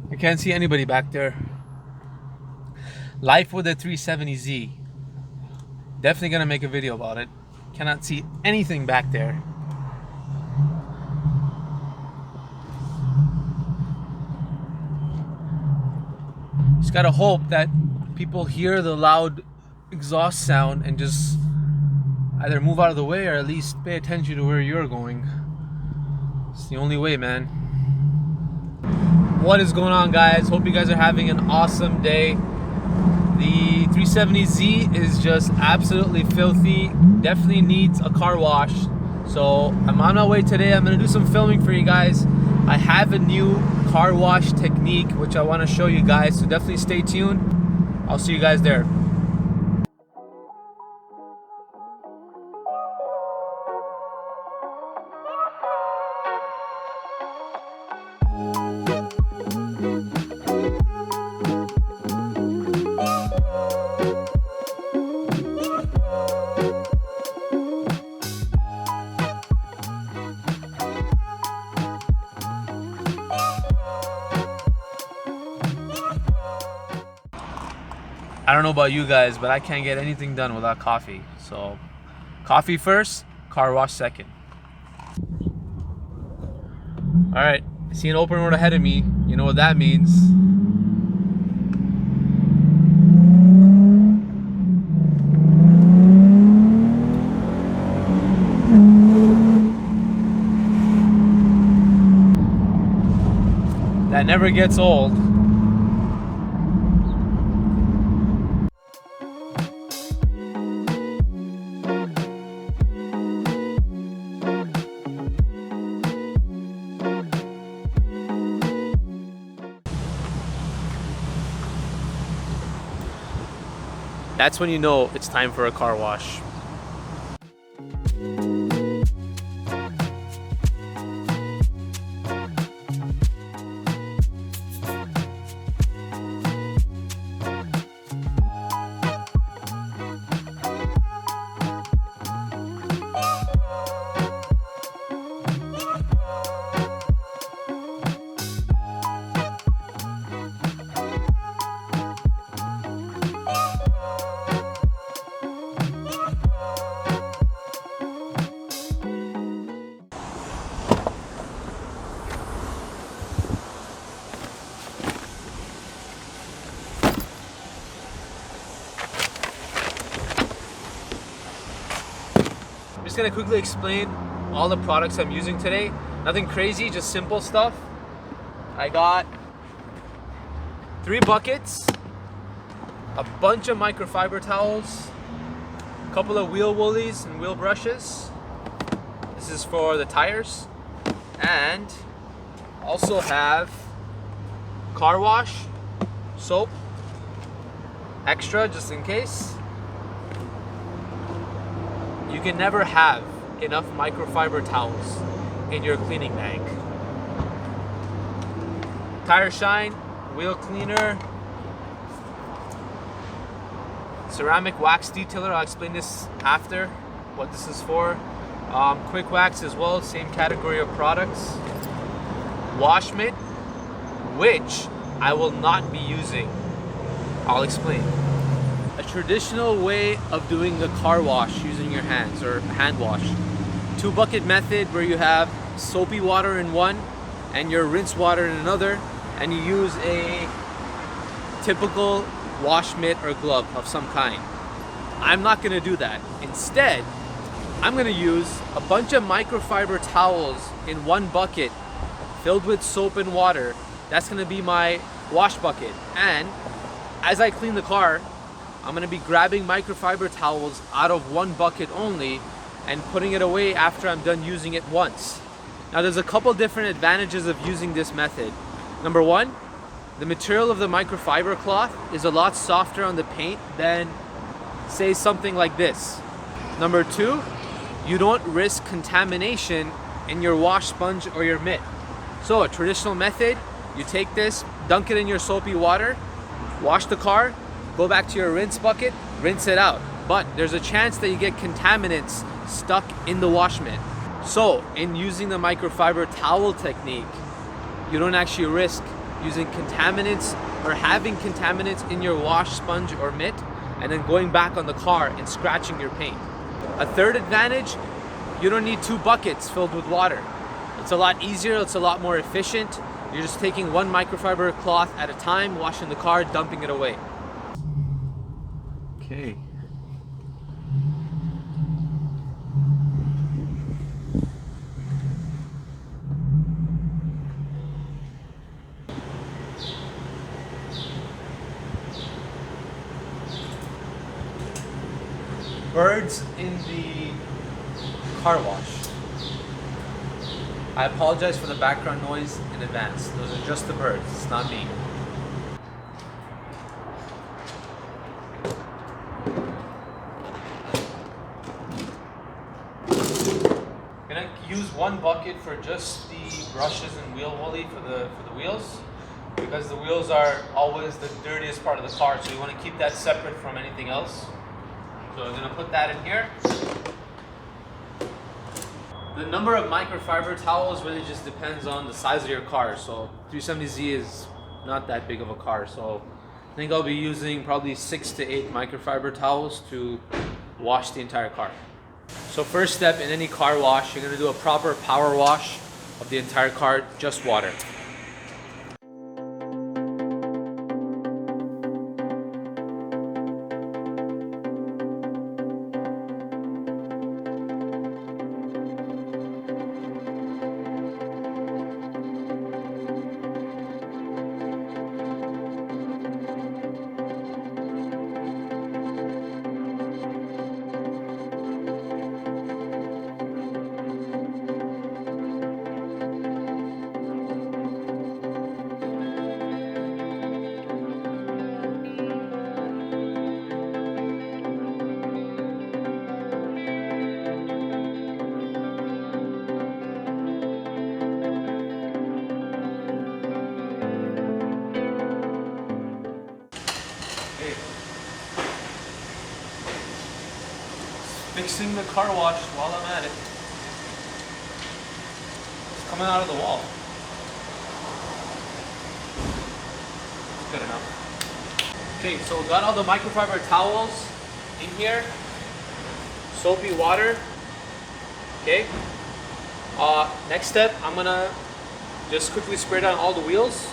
I can't see anybody back there. Life with a 370Z. Definitely gonna make a video about it. Cannot see anything back there. Just gotta hope that people hear the loud exhaust sound and just either move out of the way or at least pay attention to where you're going. It's the only way, man. What is going on, guys? Hope you guys are having an awesome day. The 370Z is just absolutely filthy. Definitely needs a car wash. So I'm on my way today. I'm gonna do some filming for you guys. I have a new car wash technique which I want to show you guys, so definitely stay tuned. I'll see you guys there. I don't know about you guys, but I can't get anything done without coffee. So, coffee first, car wash second. Alright, I see an open road ahead of me. You know what that means. That never gets old. That's when you know it's time for a car wash. I'm just gonna quickly explain all the products I'm using today. Nothing crazy, just simple stuff. I got 3 buckets, a bunch of microfiber towels, a couple of wheel woolies and wheel brushes. This is for the tires. And also have car wash, soap, extra just in case. You can never have enough microfiber towels in your cleaning bag. Tire shine, wheel cleaner, ceramic wax detailer. I'll explain this after, what this is for. Quick wax as well, same category of products. Wash mitt, which I will not be using. I'll explain. A traditional way of doing a car wash using your hands, or hand wash. 2 bucket method where you have soapy water in one and your rinse water in another, and you use a typical wash mitt or glove of some kind. I'm not gonna do that. Instead, I'm gonna use a bunch of microfiber towels in one bucket filled with soap and water. That's gonna be my wash bucket. And as I clean the car, I'm gonna be grabbing microfiber towels out of one bucket only and putting it away after I'm done using it once. Now there's a couple different advantages of using this method. Number one, the material of the microfiber cloth is a lot softer on the paint than, say, something like this. Number two, you don't risk contamination in your wash sponge or your mitt. So a traditional method, you take this, dunk it in your soapy water, wash the car, go back to your rinse bucket, rinse it out. But there's a chance that you get contaminants stuck in the wash mitt. So in using the microfiber towel technique, you don't actually risk using contaminants or having contaminants in your wash sponge or mitt and then going back on the car and scratching your paint. A third advantage, you don't need 2 buckets filled with water. It's a lot easier, it's a lot more efficient. You're just taking 1 microfiber cloth at a time, washing the car, dumping it away. Okay. Birds in the car wash. I apologize for the background noise in advance. Those are just the birds, it's not me. I'm gonna use 1 bucket for just the brushes and wheel woolly for the wheels, because the wheels are always the dirtiest part of the car, so you want to keep that separate from anything else. So I'm gonna put that in here. The number of microfiber towels really just depends on the size of your car. So 370Z is not that big of a car, so I think I'll be using probably 6 to 8 microfiber towels to wash the entire car. So first step in any car wash, you're gonna do a proper power wash of the entire car, just water. Fixing the car wash while I'm at it. It's coming out of the wall. It's good enough. Okay, so got all the microfiber towels in here. Soapy water. Okay. Next step, I'm gonna just quickly spray down all the wheels.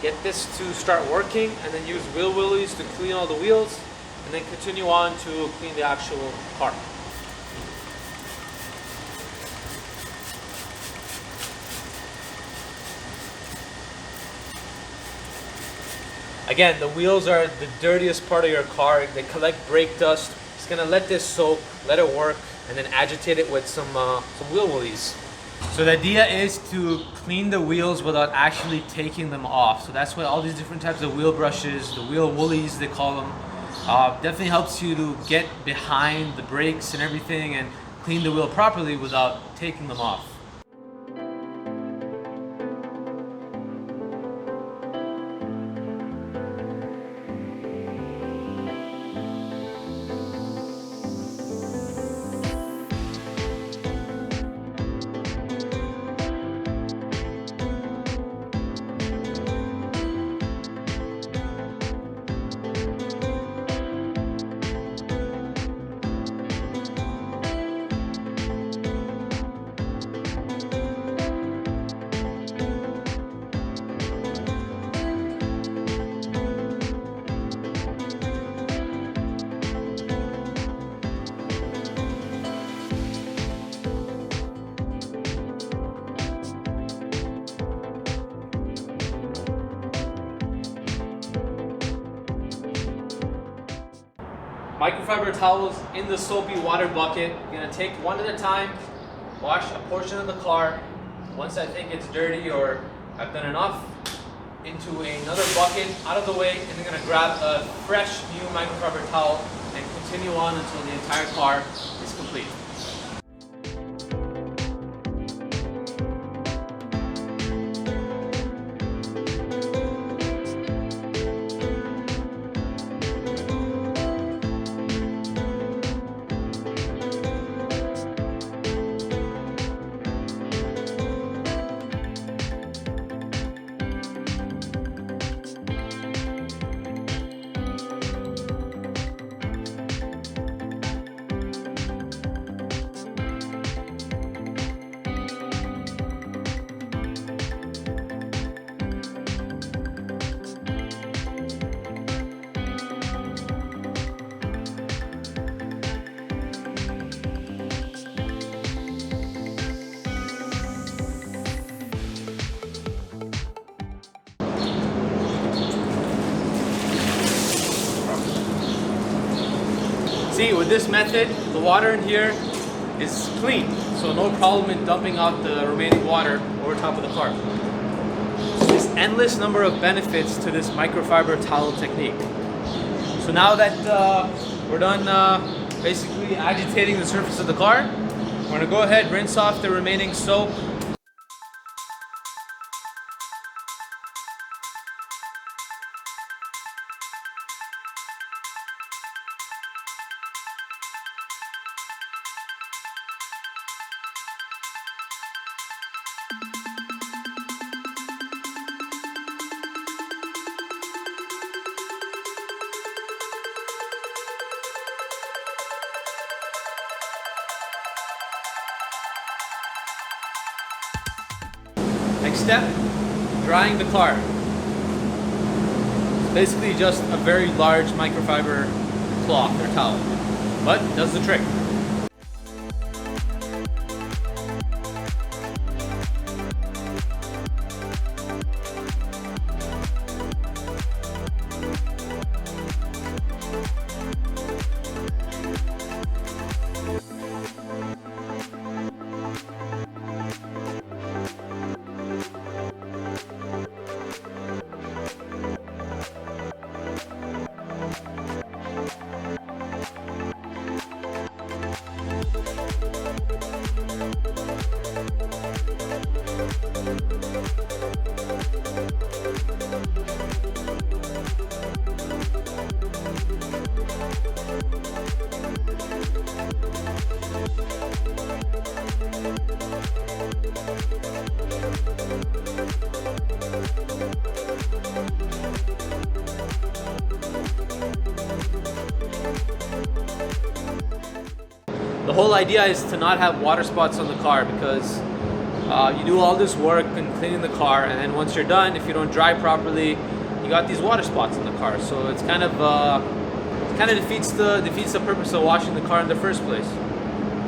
Get this to start working, and then use wheel willies to clean all the wheels, and then continue on to clean the actual car. Again, the wheels are the dirtiest part of your car. They collect brake dust. Just gonna let this soak, let it work, and then agitate it with some wheel woolies. So the idea is to clean the wheels without actually taking them off. So that's why all these different types of wheel brushes, the wheel woolies they call them, definitely helps you to get behind the brakes and everything and clean the wheel properly without taking them off. Microfiber towels in the soapy water bucket. You're gonna take one at a time, wash a portion of the car. Once I think it's dirty or I've done enough, into another bucket, out of the way, and I'm gonna grab a fresh new microfiber towel and continue on until the entire car is complete. See, with this method, the water in here is clean, so no problem in dumping out the remaining water over top of the car. There's endless number of benefits to this microfiber towel technique. So now that we're done basically agitating the surface of the car, we're gonna go ahead, rinse off the remaining soap. Next step, drying the car. It's basically just a very large microfiber cloth or towel, but it does the trick. The whole idea is to not have water spots on the car, because you do all this work in cleaning the car, and then once you're done, if you don't dry properly, you got these water spots in the car. So it's kind of defeats the purpose of washing the car in the first place.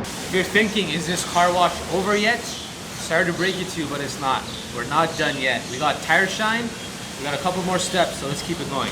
If you're thinking, is this car wash over yet? Sorry to break it to you, but it's not. We're not done yet. We got tire shine. We got a couple more steps, so let's keep it going.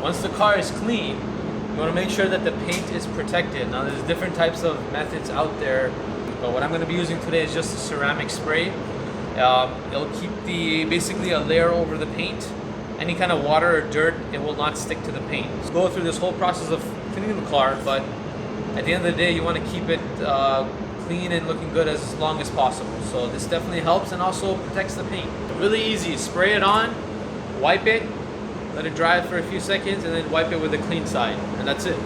Once the car is clean, you want to make sure that the paint is protected. Now there's different types of methods out there, but what I'm going to be using today is just a ceramic spray. It'll keep basically a layer over the paint. Any kind of water or dirt, it will not stick to the paint. So go through this whole process of cleaning the car, but at the end of the day, you want to keep it clean and looking good as long as possible. So this definitely helps and also protects the paint. Really easy, spray it on, wipe it, let it dry for a few seconds, and then wipe it with a clean side, and that's it.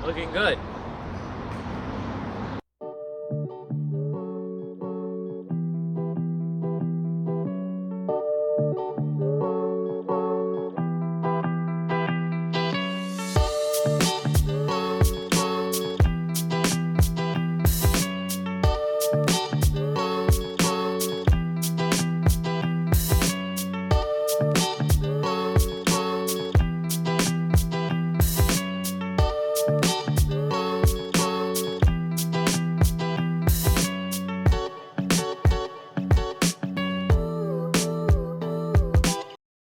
Looking good.